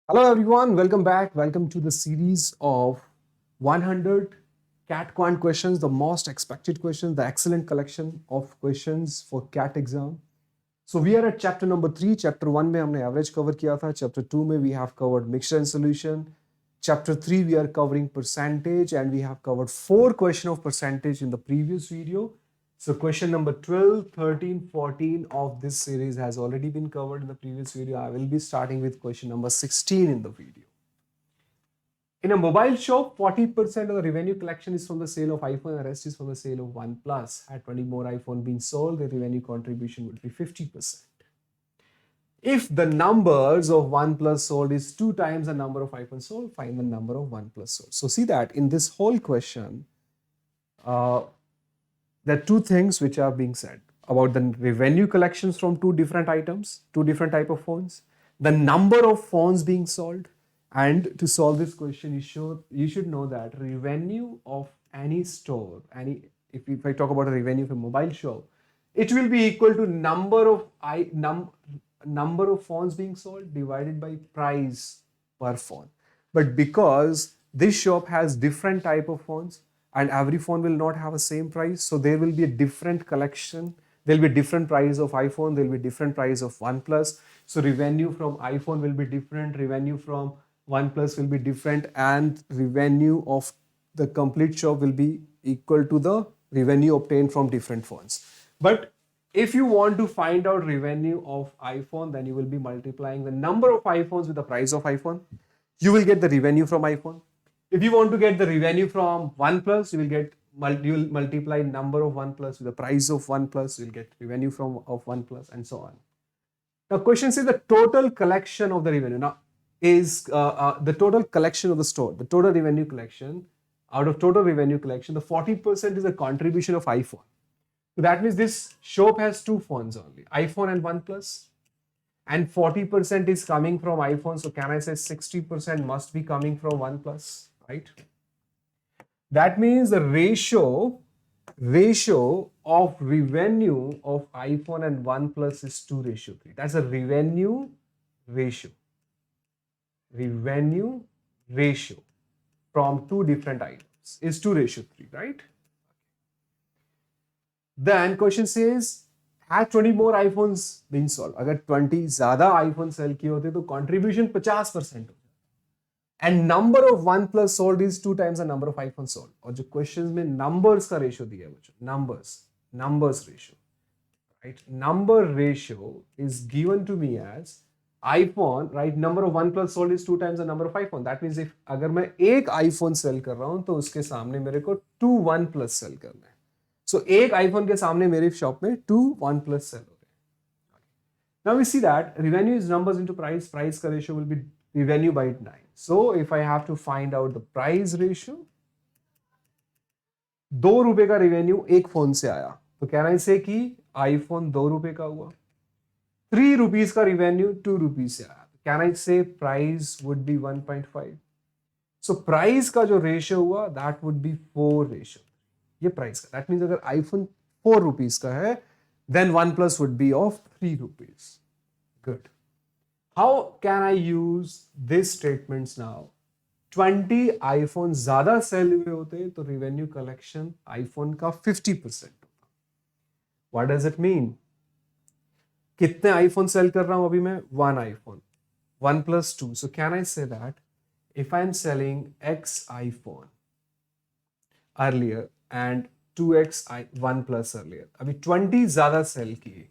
Hello, everyone. Welcome back. Welcome to the series of 100 CAT Quant questions, the most expected questions, the excellent collection of questions for CAT exam. So we are at chapter number 3. Chapter 1 में हमने average cover किया था. Chapter 2 में we have covered mixture and solution. Chapter 3 we are covering percentage and we have covered 4 questions of percentage in the previous video. So question number 12, 13, 14 of this series has already been covered in the previous video. I will be starting with question number 16 in the video. In a mobile shop, 40% of the revenue collection is from the sale of iPhone and the rest is from the sale of OnePlus. Had 20 more iPhone been sold, the revenue contribution would be 50%. If the numbers of OnePlus sold is 2 times the number of iPhone sold, find the number of OnePlus sold. So see that in this whole question, there are 2 things which are being said about the revenue collections from 2 different items, 2 different type of phones, the number of phones being sold, and to solve this question, you should know that revenue of any store, if I talk about a revenue of a mobile shop, it will be equal to number of phones being sold divided by price per phone. But because this shop has different type of phones and every phone will not have a same price, so there will be a different collection. There will be different price of iPhone, there will be different price of OnePlus. So revenue from iPhone will be different, revenue from OnePlus will be different, and revenue of the complete shop will be equal to the revenue obtained from different phones. But if you want to find out revenue of iPhone, then you will be multiplying the number of iPhones with the price of iPhone. You will get the revenue from iPhone. If you want to get the revenue from OnePlus, you will multiply number of OnePlus with the price of OnePlus. You will get revenue from of OnePlus and so on. Now, question says the total collection of the revenue. Now, is the total collection of the store, the total revenue collection. Out of total revenue collection, the 40% is a contribution of iPhone. So that means this shop has 2 phones only, iPhone and OnePlus, and 40% is coming from iPhone. So can I say 60% must be coming from OnePlus, right? That means the ratio of revenue of iPhone and OnePlus is 2:3. That's a revenue ratio. Revenue ratio from 2 different items is 2:3, right? Then question says, had 20 more iPhones been sold? अगर 20 ज़्यादा iPhone sell किए होते तो contribution 50% हो. And number of OnePlus sold is 2 times the number of iPhone sold. और जो questions में numbers का ratio दिया है बच्चों, numbers ratio, right? Number ratio is given to me as iPhone, right? Number of OnePlus sold is 2 times the number of iPhone. That means if अगर मैं एक iPhone sell कर रहा हूँ तो उसके सामने मेरे को 2 OnePlus sell करना है. So एक iPhone के सामने मेरे शॉप में 2 OnePlus sell हो रहे हैं. Now we see that revenue is numbers into price. Price का ratio will be revenue by 9. So if I have to find out the price ratio, 2 रुपए का revenue एक फोन से आया तो कैन आई से कि iPhone 2 रुपए का हुआ. 3 rupees का revenue 2 rupees से आया. Can I say price would be 1.5? So price का जो ratio हुआ that would be 4 ratio. ये price का. That means अगर iPhone 4 rupees का है, then OnePlus would be of 3 rupees. Good. How can I use these statements now? 20 iPhone ज़्यादा sell हुए होते तो revenue collection iPhone का 50% होता. What does it mean? कितने iPhone sell कर रहा हूं अभी मैं? 1 iPhone. 1 plus 2. So can I say that if I'm selling X iPhone earlier and 2x 1 plus earlier, अभी 20 ज़्यादा sell किए.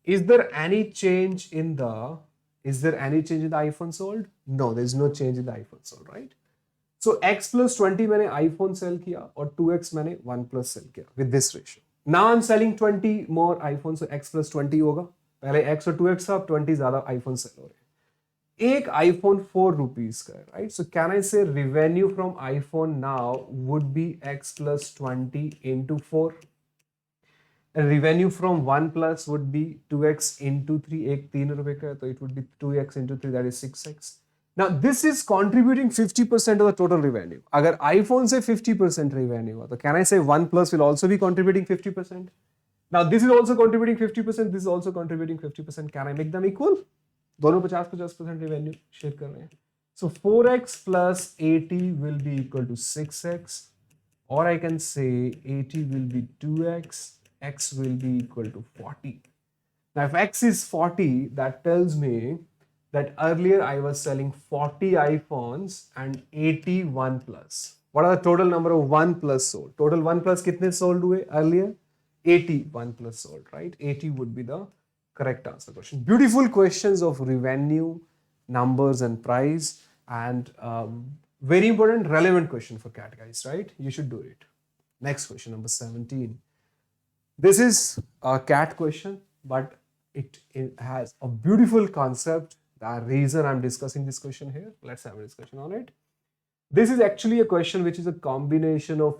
Is there any change in the iPhone sold? No, there is no change in the iPhone sold, right? So X plus 20 मैंने iPhone sell किया और 2x मैंने 1 plus sell किया with this ratio. Now I'm selling 20 more iPhone, so X plus 20 होगा. पहले X और 2x था, अब 20 ज़्यादा iPhone sell हो रहे हैं. एक iPhone 4 rupees का है, right? So can I say revenue from iPhone now would be X plus 20 into 4? And revenue from OnePlus would be 2x into 3. एक 3 रुपए का है तो it would be 2x into 3, that is 6x. Now this is contributing 50% of the total revenue. अगर iPhone से 50% revenue हुआ तो can I say OnePlus will also be contributing 50%? Now this is also contributing 50%, this is also contributing 50%. Can I make them equal? दोनों 50-50% revenue share कर रहे हैं. So 4x plus 80 will be equal to 6x, or I can say 80 will be 2x, x will be equal to 40. Now if x is 40, that tells me that earlier I was selling 40 iPhones and 80 OnePlus. What are the total number of OnePlus sold? Total OnePlus कितने sold हुए earlier? 80 OnePlus sold, right? 80 would be the correct answer question. Beautiful questions of revenue, numbers and price, and very important relevant question for CAT guys, right? You should do it. Next question, number 17. This is a CAT question, but it has a beautiful concept. The reason I'm discussing this question here, let's have a discussion on it. This is actually a question which is a combination of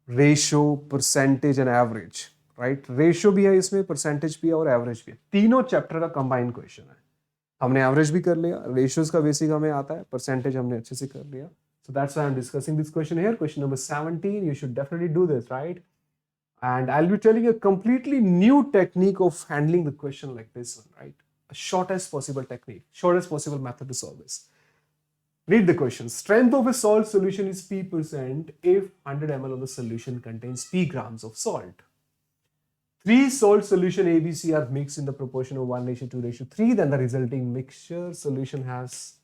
ratio, percentage and average, right? Ratio भी है इसमें, percentage भी है और average भी है. तीनों chapter का combined question है. हमने average भी कर लिया, ratios का basic हमें आता है, percentage हमने अच्छे से कर लिया. So that's why I'm discussing this question here. Question number 17. You should definitely do this, right? And I'll be telling you a completely new technique of handling the question like this one, right? A shortest possible technique, shortest possible method to solve this. Read the question. Strength of a salt solution is P% if 100 ml of the solution contains P grams of salt. 3 salt solution ABC are mixed in the proportion of 1:2:3, then the resulting mixture solution has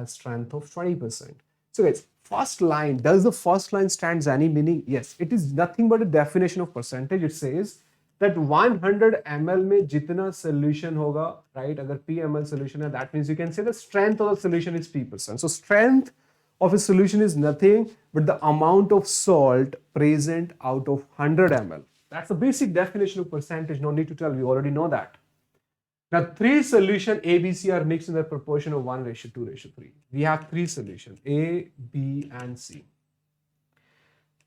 strength of 20%. So guys, first line, does the first line stands any meaning? Yes, it is nothing but a definition of percentage. It says that 100 ml में जितना solution होगा, right? अगर P ml solution है, that means you can say the strength of the solution is P%. So strength of a solution is nothing but the amount of salt present out of 100 ml. That's the basic definition of percentage. No need to tell, we already know that. Now 3 solution ABC are mixed in the proportion of 1:2:3. We have 3 solution A, B and C.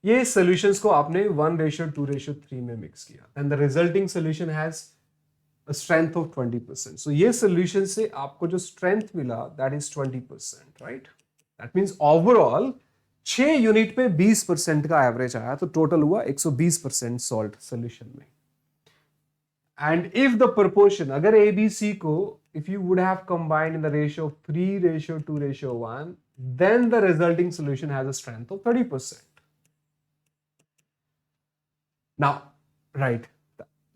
ये solutions को आपने 1:2:3 में mix किया. Then the resulting solution has a strength of 20%. So ये solution से आपको जो strength मिला, that is 20%, right? That means overall 6 unit पे 20% का एवरेज आया, तो टोटल हुआ 120% सॉल्ट सॉल्यूशन में. एंड इफ द प्रोपोर्शन, अगर ABC को if you would have combined in the ratio of 3:2:1, then the resulting solution has a strength of 30%. Now, right,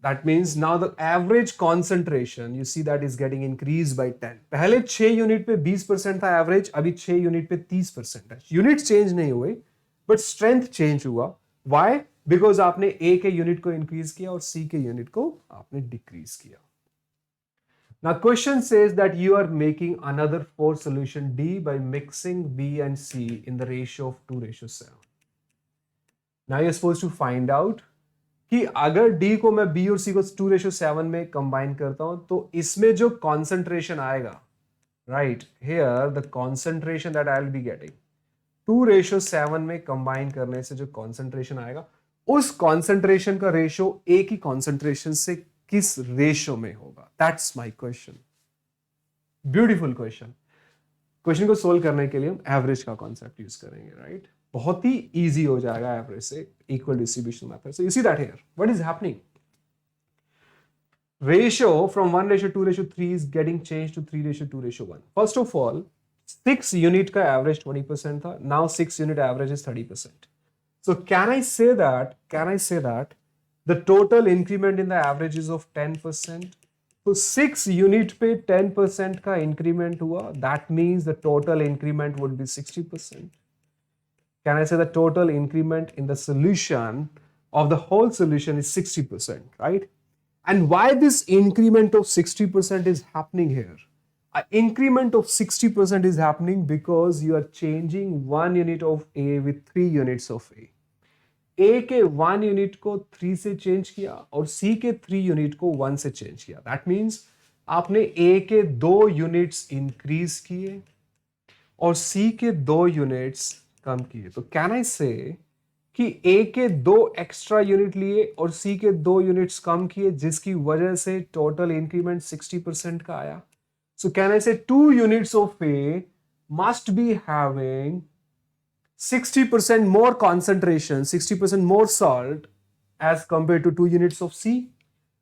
that means now the average concentration, you see that is getting increased by 10. पहले 6 unit पे 20% था average, अभी 6 unit पे 30% है. Unit change नहीं हुए, but strength change हुआ. Why? Because आपने ए के यूनिट को इंक्रीज किया और सी के यूनिट को आपने डिक्रीज किया. Now question says that you are making another 4 solution D by mixing B and C in the ratio of 2:7. Now you're supposed to find out कि अगर D को मैं B और C को 2:7 में कंबाइन करता हूं, तो इसमें जो कॉन्सेंट्रेशन आएगा, right here the concentration that I will be getting 2:7 में कंबाइन करने से जो कॉन्सेंट्रेशन आएगा, उस कॉन्सेंट्रेशन का रेशियो ए की कॉन्सेंट्रेशन से किस रेशियो में होगा? That's my question. Beautiful question. Question को सोल्व करने के लिए हम एवरेज का कॉन्सेप्ट यूज करेंगे, राइट? बहुत ही इजी हो जाएगा एवरेज से, equal distribution method. So you see that here what is happening. Ratio from 1:2:3 is getting changed to 3:2:1. First of all, 6 unit का average 20% था. Now 6 unit average is 30%. So can I say that the total increment in the average is of 10%? So 6 unit पे 10% का increment हुआ. That means the total increment would be 60%. Can I say the total increment in the solution of the whole solution is 60%, right? And why this increment of 60% is happening here? An increment of 60% is happening because you are changing 1 unit of A with 3 units of A. A के 1 unit को 3 से change किया और C के 3 unit को 1 से change किया. That means आपने A के 2 units increase किए और C के 2 units कम किए. तो can I say कि A के 2 एक्स्ट्रा यूनिट लिए और C के 2 यूनिट्स कम किए, जिसकी वजह से टोटल इंक्रीमेंट 60% का आया. So can I say 2 units of A must be having 60% more concentration, 60% more salt as compared to 2 units of C.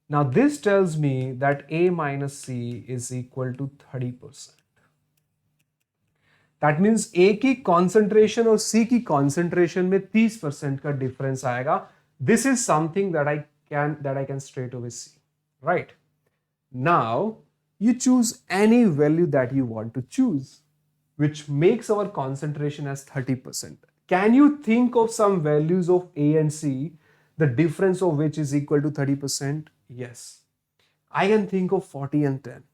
Now this tells me that A minus C is equal to 30%. That means A की concentration और सी की concentration में 30% का difference आएगा. This is something that I can straight away see. Right now you choose any value that you want to choose, which makes our concentration as 30%. Can you think of some values of A and C, the difference of which is equal to 30%? Yes. I can think of 40 and 10.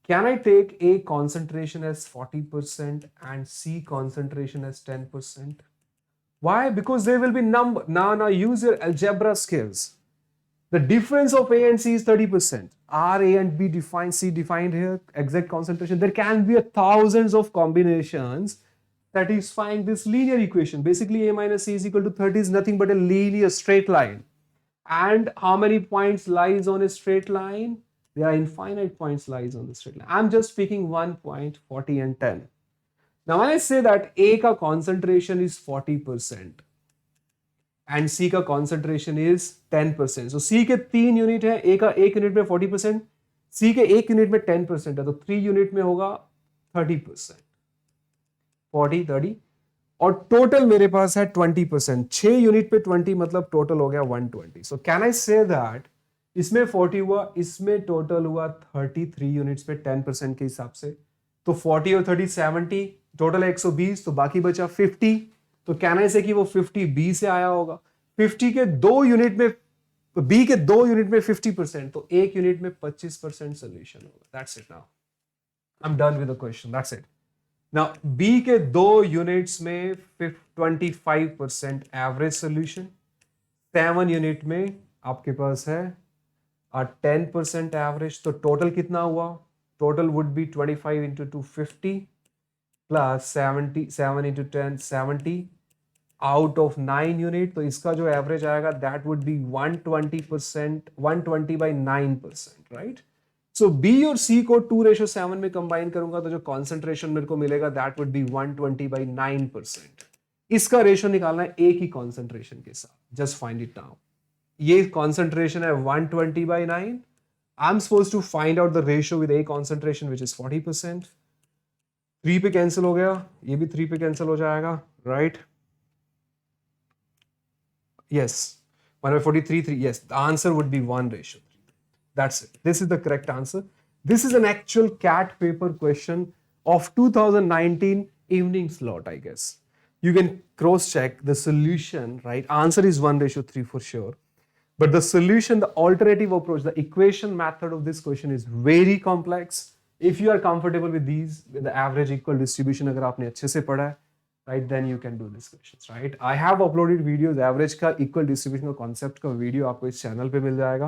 Can I take A concentration as 40% and C concentration as 10%? Why? Because there will be number. Now use your algebra skills. The difference of A and C is 30%. Are A and B defined, C defined here, exact concentration? There can be thousands of combinations satisfying this linear equation. Basically, A minus C is equal to 30 is nothing but a linear straight line. And how many points lies on a straight line? There are infinite points lies on the straight line. I'm just picking 1 point, 40 and 10. Now, when I say that A का concentration is 40%, and सी का concentration is 10%. सो सी के 3 unit है, ए का 1 unit में 40%, सी के 1 unit में 10% है, तो 3 यूनिट में होगा 30%. 40 30 और टोटल मेरे पास है 20%. 6 यूनिट पे 20 मतलब टोटल हो गया 120. So can I say that इसमें 40 हुआ, इसमें टोटल हुआ 33 यूनिट्स पे 10% के हिसाब से. तो 40 और 30 70, टोटल है 120, तो बाकी बचा 50. तो कहना से कि वो 50 बी से आया होगा. 50 के 2 यूनिट में, बी के 2 यूनिट में 50%, तो 1 यूनिट में 25% सोल्यूशन होगा. That's it. Now I am done with the question. That's it. Now B के 2 यूनिट्स में 25% एवरेज सोल्यूशन, 7 यूनिट में आपके पास है 10% एवरेज. तो टोटल कितना हुआ? Total would be 25 into 250 plus 77 into 10 70 out of 9 unit. तो इसका जो एवरेज आएगा that would be 120%, 120 by 9%. Right. So B और सी को 2:7 में कंबाइन करूंगा तो जो कॉन्सेंट्रेशन मेरे को मिलेगा दैट वुड बी 120 बाई 9%. इसका रेशियो निकालना है ए की कॉन्सेंट्रेशन के साथ. Just find it now. ये कॉन्सेंट्रेशन है 120 by 9. I am suppose to find out the ratio with A concentration which is 40%. 3 पे कैंसिल हो गया, ये भी 3 पे कैंसिल हो जाएगा. Right. Yes, 1/43, 3. Yes, the answer would be 1:3. That's it. This is the correct answer. This is an actual CAT paper question of 2019 evening slot, I guess. You can cross-check the solution, right? Answer is 1:3 for sure. But the solution, the alternative approach, the equation method of this question is very complex. If you are comfortable with these, with the average equal distribution, अगर आपने अच्छे से पढ़ा है, right, then you can do these questions. Right, I have uploaded videos average का equal distribution का concept का video आपको इस चैनल पे मिल जाएगा.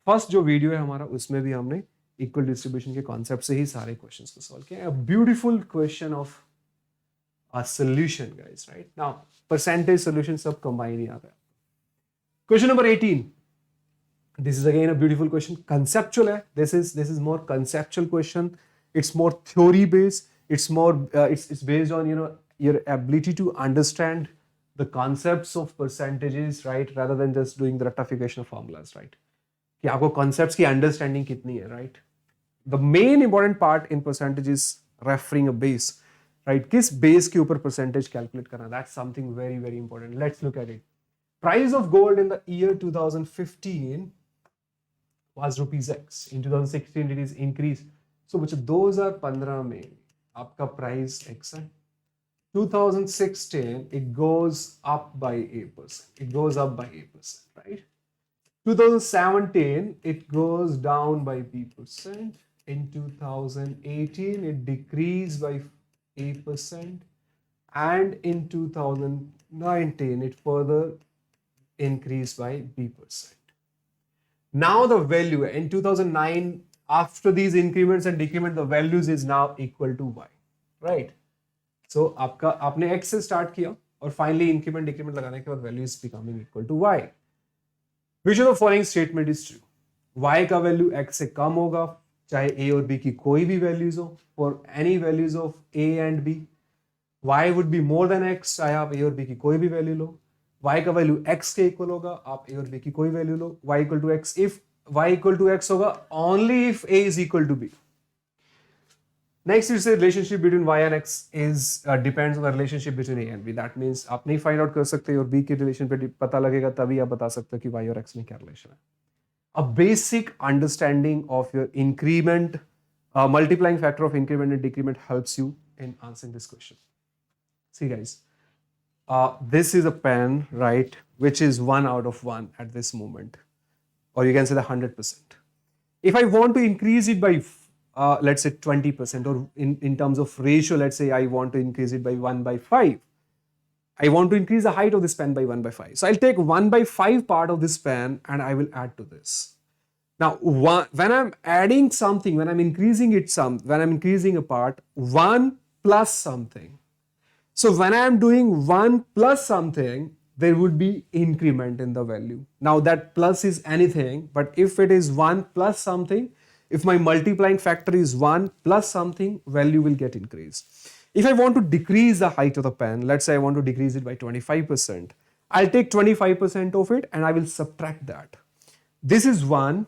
फर्स्ट जो वीडियो है हमारा उसमें भी हमने इक्वल डिस्ट्रीब्यूशन के कॉन्सेप्ट से ही सारे क्वेश्चंस को सॉल्व किया. Beautiful question of a solution guys. Right. Now percentage solution सब कंबाइन ही आता है. Question number 18. This is again a beautiful question. Conceptual है. This is more conceptual question. It's more theory based. It's more it's based on your ability to understand the concepts of percentages, right, rather than just doing the rectification of formulas, right? कि आपको concepts की understanding कितनी है, right? The main important part in percentage is referring a base, right? किस base के ऊपर percentage calculate करना? That's something very very important. Let's look at it. Price of gold in the year 2015 was rupees X. In 2016 it is increased. So बच्चों 2015 में आपका price X है. 2016, it goes up by 8%. It goes up by 8%, right? 2017, it goes down by B%. In 2018, it decreased by 8%. And in 2019, it further increased by B%. Now the value in 2009, after these increments and decrements, the values is now equal to Y, right? So आपने x से start किया और finally increment decrement लगाने के बाद value is becoming equal to y. Which of the following statement is true? y का value x से कम होगा चाहे a और b की कोई भी वैल्यूज हो. For any values of a and b, y would be more than x चाहे आप a और b की कोई भी वैल्यू लो. y का वैल्यू x के इक्वल होगा आप a और b की कोई वैल्यू लो. y equal to x, if y equal to x होगा only if a is equal to b. Next is the relationship between y and x is depends on the relationship between a and b. That means आप नहीं find out कर सकते और b के relation पे पता लगेगा तभी आप बता सकते हो कि y और x में क्या relation है. A basic understanding of your increment, multiplying factor of increment and decrement helps you in answering this question. See guys, this is a pen, right, which is 1 out of 1 at this moment, or you can say the 100%. If I want to increase it by let's say 20%, or in terms of ratio, let's say I want to increase it by 1 by 5. I want to increase the height of this pen by 1 by 5. So I'll take 1 by 5 part of this pen and I will add to this. Now, when I'm adding something, when I'm increasing it when I'm increasing a part, 1 plus something. So when I'm doing 1 plus something, there would be increment in the value. Now that plus is anything, but if it is 1 plus something, if my multiplying factor is 1 plus something, value will get increased. If I want to decrease the height of the pen, let's say I want to decrease it by 25%, I'll take 25% of it and I will subtract that. This is 1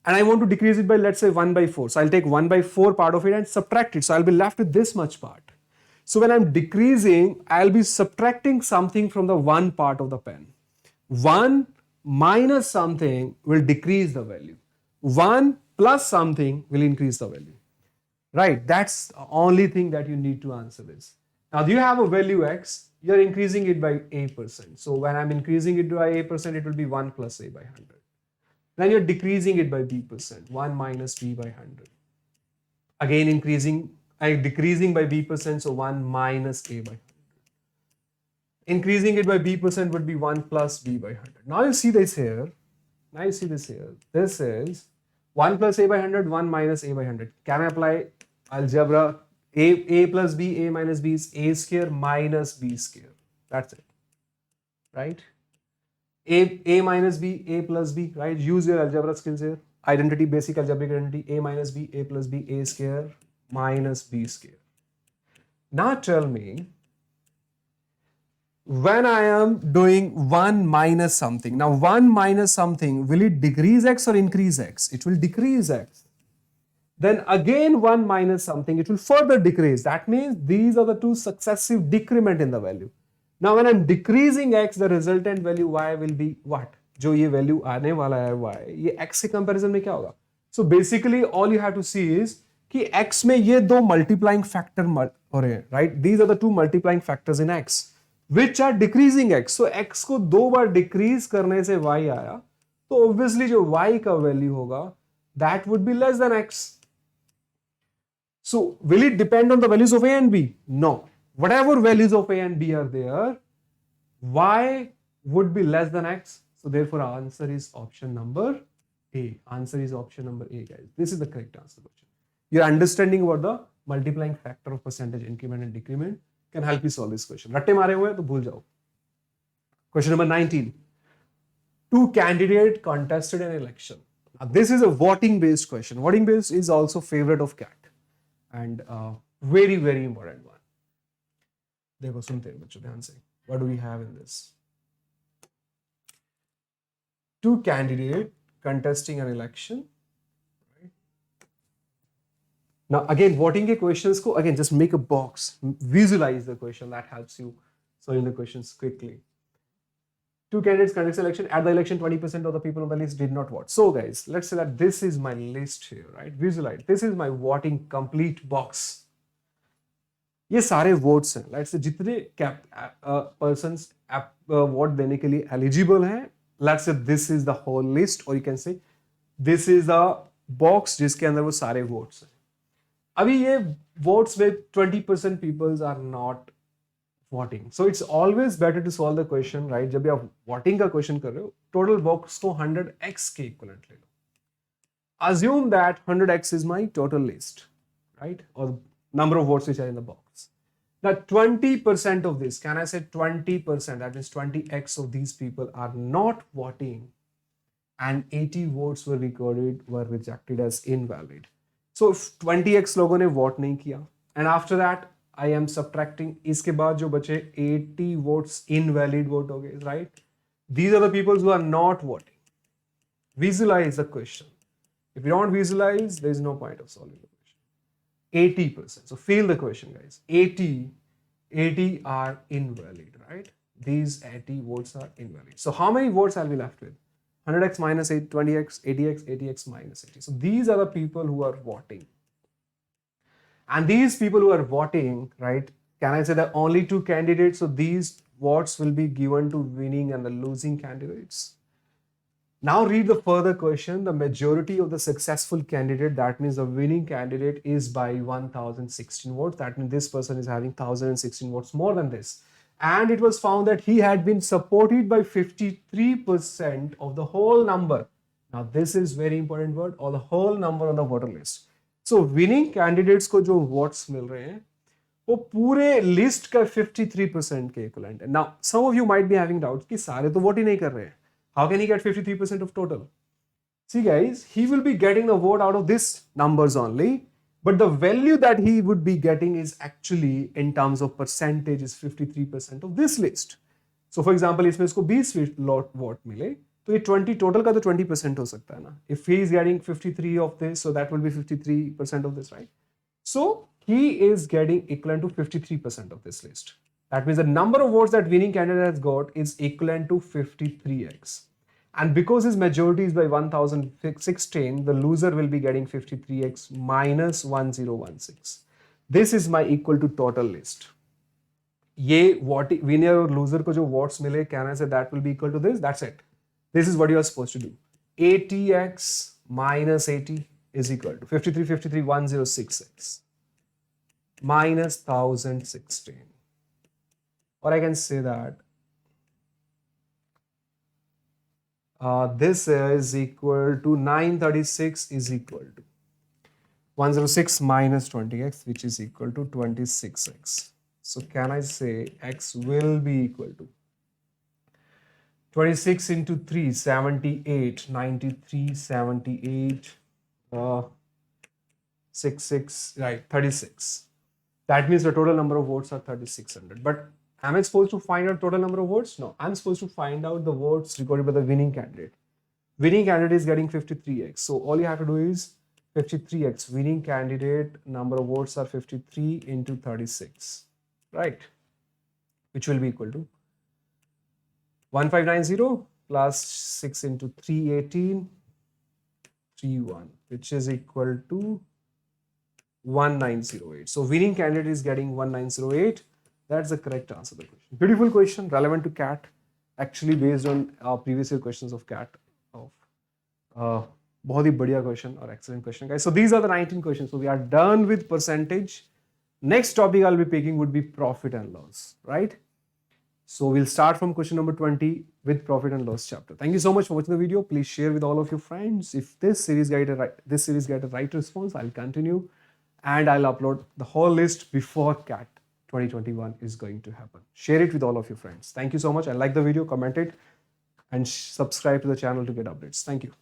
and I want to decrease it by, let's say, 1 by 4. So I'll take 1 by 4 part of it and subtract it. So I'll be left with this much part. So when I'm decreasing, I'll be subtracting something from the 1 part of the pen. 1 minus something will decrease the value. 1 plus something will increase the value. Right? That's the only thing that you need to answer this. Now, do you have a value x? You're increasing it by a%. So when I'm increasing it by a%, it will be 1 plus a by 100. Then you're decreasing it by b%, 1 minus b by 100. Again decreasing by b%, so 1 minus a by 100. Increasing it by b% would be 1 plus b by 100. Now you see this here. This is 1 plus a by 100, 1 minus a by 100. Can I apply algebra? A plus b, a minus b is a square minus b square. That's it. Right? A minus b, a plus b, right? Use your algebra skills here. Identity, basic algebraic identity, a minus b, a plus b, a square minus b square. Now tell me, when I am doing 1 minus something, now 1 minus something, will it decrease x or increase x? It will decrease x. Then again 1 minus something, it will further decrease. That means these are the two successive decrement in the value. Now when I'm decreasing x, the resultant value y will be what? जो ये value आने वाला है y, ये x के comparison में क्या होगा? So basically all you have to see is कि x में ये दो multiplying factor हो रहे हैं, right? These are the two multiplying factors in x, which are decreasing x. So x को दो बार decrease करने से y आया, तो obviously जो y का value होगा, that would be less than x. So will it depend on the values of a and b? No. Whatever values of a and b are there, y would be less than x. So therefore our answer is option number A. Answer is option number A, guys. This is the correct answer question. Your understanding about the multiplying factor of percentage increment and decrement can help you solve this question. Ratte मारे हुए तो भूल जाओ. Question number 19. Two candidates contested an election. Now this is a voting based question. Voting based is also favorite of CAT and very very important one. देखो सुनते हैं बच्चों ध्यान से. What do we have in this? Two candidates contesting an election. Right? Now again, voting के questions को again just make a box, visualize the question. That helps you solving the questions quickly. Two candidates conduct election. At the election, 20% of the people on the list did not vote. So guys, let's say that this is my list here, right? Visualize. This is my voting complete box. ये सारे votes हैं. Let's say जितने persons vote देने के लिए eligible हैं. Let's say this is the whole list, or you can say this is the box जिसके अंदर वो सारे votes हैं. अभी ये votes में 20% people are not voting. So it's always better to solve the question, right? जब भी आप voting का question कर रहे हो, total box को 100x के equivalent ले लो. Assume that 100x is my total list, right? Or number of votes which are in the box. Now 20% of this, can I say 20%? That means 20x of these people are not voting, and 80 votes were rejected as invalid. So if 20x लोगों ने vote नहीं किया, and after that I am subtracting, इसके बाद जो बचे 80 votes invalid vote हो गए, right? These are the people who are not voting. Visualize the question. If you don't visualize, there is no point of solving the question. 80%. So feel the question, guys. 80 are invalid, right? These 80 votes are invalid. So how many votes I'll be left with? 100x minus 8, 20x, 80x, 80x minus 80. So these are the people who are voting. And these people who are voting, right, can I say that only two candidates? So these votes will be given to winning and the losing candidates. Now read the further question. The majority of the successful candidate, that means the winning candidate, is by 1016 votes. That means this person is having 1016 votes more than this. And it was found that he had been supported by 53% of the whole number. Now this is very important word, or the whole number on the voter list. So winning candidates को जो votes मिल रहे हैं वो पूरे list का 53% के equivalent है. Now some of you might be having doubts कि सारे तो वोट ही नहीं कर रहे हैं. How can he get 53% of total? See guys, he will be getting the vote out of this numbers only, but the value that he would be getting is actually in terms of percentage is 53% of this list. So for example, इसमें इसको 20 vote मिले तो ये 20 total का तो 20% हो सकता है ना. If he is getting 53 of this, so that will be 53% of this, right? So he is getting equivalent to 53% of this list. That means the number of votes that winning candidate has got is equivalent to 53x. And because his majority is by 1016, the loser will be getting 53x minus 1016. This is my equal to total list. ये winner और loser को जो votes मिले, can I say that will be equal to this? That's it. This is what you are supposed to do. 80x minus 80 is equal to 53, 53, 106x minus 1016. Or I can say that this is equal to 936 is equal to 106 minus 20x, which is equal to 26x. So can I say x will be equal to 26 into 3, 78, 93, 78, 66, right, 36. That means the total number of votes are 3600. But am I supposed to find out total number of votes? No, I'm supposed to find out the votes recorded by the winning candidate. Winning candidate is getting 53x. So all you have to do is 53x. Winning candidate number of votes are 53 into 36, right? Which will be equal to 1590 plus 6 into 318, 31, which is equal to 1908. So winning candidate is getting 1908. That's the correct answer to the question. Beautiful question, relevant to CAT. Actually based on our previous year questions of CAT. बहुत ही बढ़िया question or excellent question, guys. So these are the 19 questions. So we are done with percentage. Next topic I'll be picking would be profit and loss, right? So we'll start from question number 20 with profit and loss chapter. Thank you so much for watching the video. Please share with all of your friends. If this series get a right response, I'll continue and I'll upload the whole list before CAT 2021 is going to happen. Share it with all of your friends. Thank you so much. And like the video, comment it, and subscribe to the channel to get updates. Thank you.